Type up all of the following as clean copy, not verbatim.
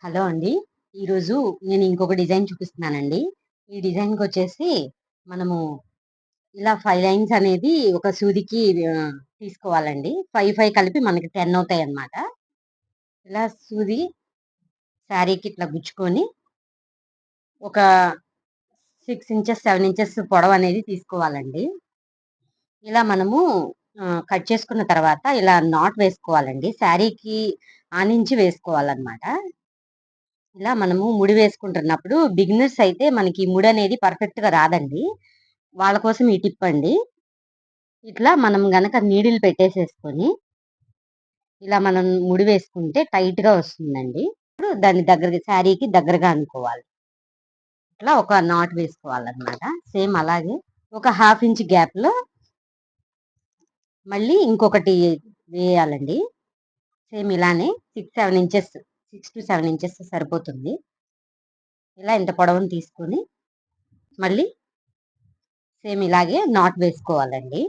Hello అండి. ఈరోజు నేను ఇంకొక డిజైన్ చూపిస్తున్నానండి. ఈ డిజైన్‌కొచ్చేసి మనము ఇలా 5 లైన్స్ అనేది ఒక సూదికి తీసుకోవాలండి. 5, 5 కలిపి మనకి 10 అవుతాయన్నమాట. ఇలా సూది శారీకి ఇట్లా గుచ్చుకొని ఒక 6 ఇంచెస్, 7 ఇంచెస్ పొడవనేది తీసుకోవాలండి. ఇలా మనము కట్ చేసుకున్న తర్వాత ఇలా నాట్ వేసుకోవాలండి. శారీకి ఆనించి వేసుకోవాలన్నమాట. ఇలా మనము ముడి వేసుకుంటున్నప్పుడు బిగినర్స్ అయితే మనకి ముడనేది పర్ఫెక్ట్‌గా రాదండి. వాళ్ళ కోసం ఈ టిప్ అండి. ఇట్లా మనం గనక నీడిల్ పెట్టేసేసుకొని, ఇలా మనం ముడి వేసుకుంటే టైట్‌గా వస్తుందండి. ఇప్పుడు దాన్ని దగ్గరగా శారీకి దగ్గరగా అనుకోవాలి. ఇట్లా ఒక నాట్ వేసుకోవాలన్నమాట. సేమ్ అలాగే ఒక హాఫ్ ఇంచ్ గ్యాప్‌లో మళ్ళీ ఇంకొకటి వేయాలండి. సేమ్ ఇలానే 6, 7 ఇంచెస్ 6-7 ఇంచెస్ సరిపోతుంది. ఇలా ఇంత పొడవును తీసుకొని మళ్ళీ సేమ్ ఇలాగే నాట్ వేసుకోవాలండి.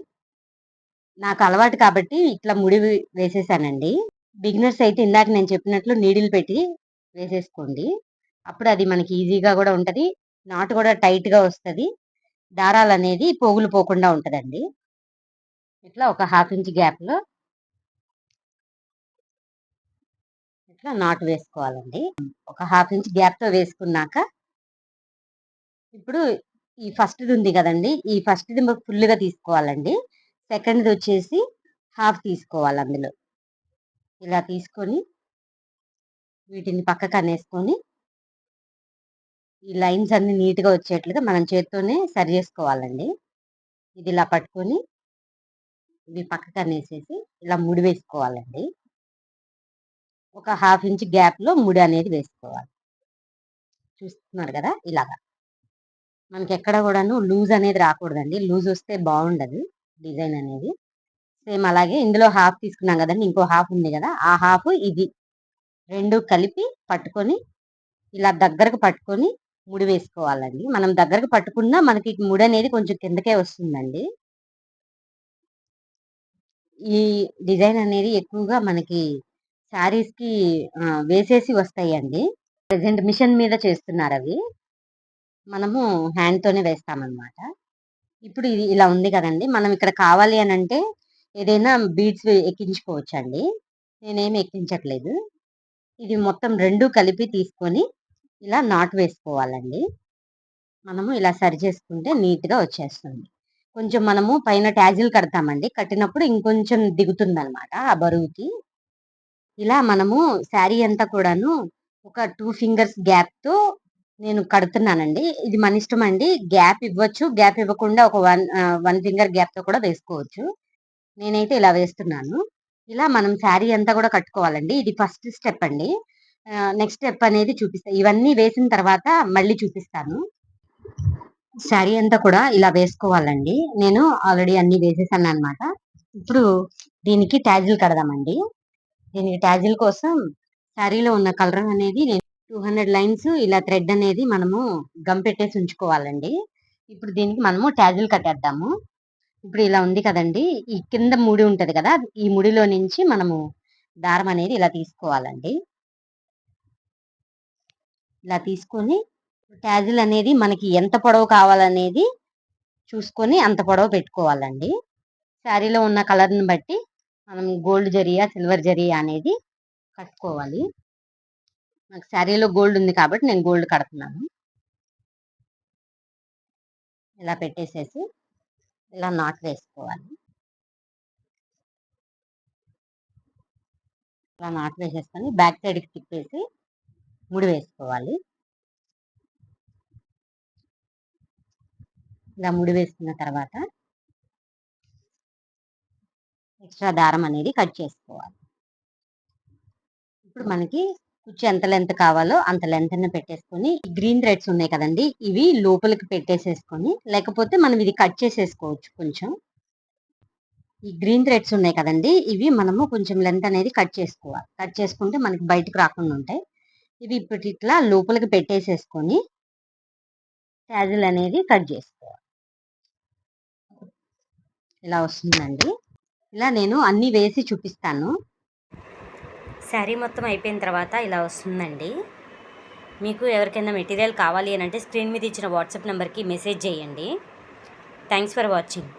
నాకు అలవాటు కాబట్టి ఇట్లా ముడి వేసేసానండి. బిగినర్స్ అయితే ఇందాక నేను చెప్పినట్లు నీడిల్ పెట్టి వేసేసుకోండి. అప్పుడు అది మనకి ఈజీగా గూడా ఉంటది. నాట్ గూడా టైట్‌గా వస్తది. దారాలనేది పోగులు పోకుండా ఉంటదండి. ఇట్లా ఒక హాఫ్ ఇంచ్ గ్యాప్‌లో ఇట్లా నాట్ వేసుకోవాలండి. ఒక హాఫ్ ఇంచ్ గ్యాప్‌తో వేసుకున్నాక ఇప్పుడు ఈ ఫస్ట్‌ది ఉంది గదండీ! ఈ ఫస్ట్‌ది ఫుల్‌గా తీసుకోవాలండి. సెకండ్‌దొచ్చేసి హాఫ్ తీసుకోవాలి అందులో. ఇలా తీసుకొని వీటిని పక్కకనేసుకొని ఈ లైన్స్ అన్నీ నీట్‌గా వచ్చేట్లుగా మనం చేత్తోనే సరి జేసుకోవాలండి. ఇది ఇలా పట్టుకొని ఇవి పక్కకనేసేసి ఇలా ముడి వేసుకోవాలండి. ఒక హాఫ్ ఇంచ్ గ్యాప్‌లో ముడి అనేది వేసుకోవాలి. చూస్తున్నారు గదా! ఇలాగా. మనకెక్కడ గూడాను లూజ్ అనేది రాకూడదండి. లూజ్ వస్తే బావుండదు డిజైన్ అనేది. సేమ్ అలాగే ఇందులో హాఫ్ తీసుకున్నాం గదండీ! ఇంకో హాఫ్ ఉంది గదా! ఆ హాఫ్ ఇది 2 కలిపి పట్టుకొని ఇలా దగ్గరకు పట్టుకొని ముడి వేసుకోవాలండి. మనం దగ్గరకు పట్టుకున్నా మనకి ముడనేది కొంచెం కిందకే వస్తుందండి. ఈ డిజైన్ అనేది ఎక్కువగా మనకి శారీస్‌కి వేసేసి వస్తాయండి. ప్రెజెంట్ మిషన్ మీద చేస్తున్నారవి. మనము హ్యాండ్‌తోనే వేస్తామనమాట. ఇప్పుడు ఇది ఇలా ఉంది కదండీ! మనం ఇక్కడ కావాలి అనంటే ఏదైనా బీడ్స్ ఎక్కించుకోవచ్చండి. నేనేమి ఎక్కించట్లేదు. ఇది మొత్తం 2 కలిపి తీసుకొని ఇలా నాట్ వేసుకోవాలండి. మనము ఇలా సరి చేసుకుంటే నీట్‌గా వచ్చేస్తుంది. కొంచెం మనము పైన ట్యాజిల్ కడతామండి. కట్టినప్పుడు ఇంకొంచెం దిగుతుందనమాట ఆ బరువుకి. ఇలా మనము శారీ అంతా కూడాను ఒక 2 ఫింగర్స్ గ్యాప్‌తో నేను కడుతున్నానండి. ఇది మన ఇష్టమండి. గ్యాప్ ఇవ్వచ్చు. గ్యాప్ ఇవ్వకుండా ఒక 1 ఫింగర్ గ్యాప్‌తో కూడా వేసుకోవచ్చు. నేనైతే ఇలా వేస్తున్నాను. ఇలా మనం శారీ అంతా కూడా కట్టుకోవాలండి. ఇది ఫస్ట్ స్టెప్ అండి. నెక్స్ట్ స్టెప్ అనేది చూపిస్తా. ఇవన్నీ వేసిన తర్వాత మళ్ళీ చూపిస్తాను. శారీ అంతా కూడా ఇలా వేసుకోవాలండి. నేను ఆల్రెడీ అన్నీ వేసేసాననమాట. ఇప్పుడు దీనికి ట్యాజిల్ కడదామండి. దీనికి ట్యాజిల్ కోసం శారీలో ఉన్న కలర్ అనేది నేను 200 లైన్స్ ఇలా థ్రెడ్ అనేది మనము గమ్ పెట్టేసి ఉంచుకోవాలండి. ఇప్పుడు దీనికి మనము ట్యాజిల్ కట్టేద్దాము. ఇప్పుడు ఇలా ఉంది కదండీ! ఈ కింద ముడి ఉంటది కదా! ఈ ముడిలో నుంచి మనము దారం అనేది ఇలా తీసుకోవాలండి. ఇలా తీసుకొని ట్యాజిల్ అనేది మనకి ఎంత పొడవు కావాలనేది చూసుకొని అంత పొడవు పెట్టుకోవాలండి. శారీలో ఉన్న కలర్‌ని బట్టి మనం గోల్డ్ జరీయా, సిల్వర్ జరీయా అనేది కట్టుకోవాలి. నాకు శారీలో గోల్డ్ ఉంది కాబట్టి నేను గోల్డ్ కడుతున్నాను. ఇలా పెట్టేసేసి ఇలా నాట్ వేసుకోవాలి. ఇలా నాట్ వేసేసుకొని బ్యాక్ సైడ్‌కి తిప్పేసి ముడి వేసుకోవాలి. ఇలా ముడి వేసుకున్న తర్వాత ఎక్స్‌ట్రా దారం అనేది కట్ చేసుకోవాలి. ఇప్పుడు మనకి కుచ్చు ఎంత లెంత్ కావాలో అంత లెంగ్త్‌ని పెట్టేసుకొని, ఈ గ్రీన్ థ్రెడ్స్ ఉన్నాయి కదండీ! ఇవి లోపలికి పెట్టేసేసుకొని, లేకపోతే మనం ఇది కట్ చేసేసుకోవచ్చు కొంచెం. ఈ గ్రీన్ థ్రెడ్స్ ఉన్నాయి కదండీ! ఇవి మనము కొంచెం లెంత్ అనేది కట్ చేసుకోవాలి. కట్ చేసుకుంటే మనకి బయటకి రాకుండా ఉంటాయి. ఇవి ఇప్పుడు ఇట్లా లోపలికి పెట్టేసేసుకొని, ట్యాజిల్ అనేది కట్ చేసుకోవాలి. ఇలా వస్తుందండి. ఇలా నేను అన్నీ వేసి చూపిస్తాను. శారీ మొత్తం అయిపోయిన తర్వాత ఇలా వస్తుందండి. మీకు ఎవరికైనా మెటీరియల్ కావాలి అని అంటే స్క్రీన్ మీద ఇచ్చిన వాట్సాప్ నెంబర్కి మెసేజ్ చేయండి. Thanks for watching.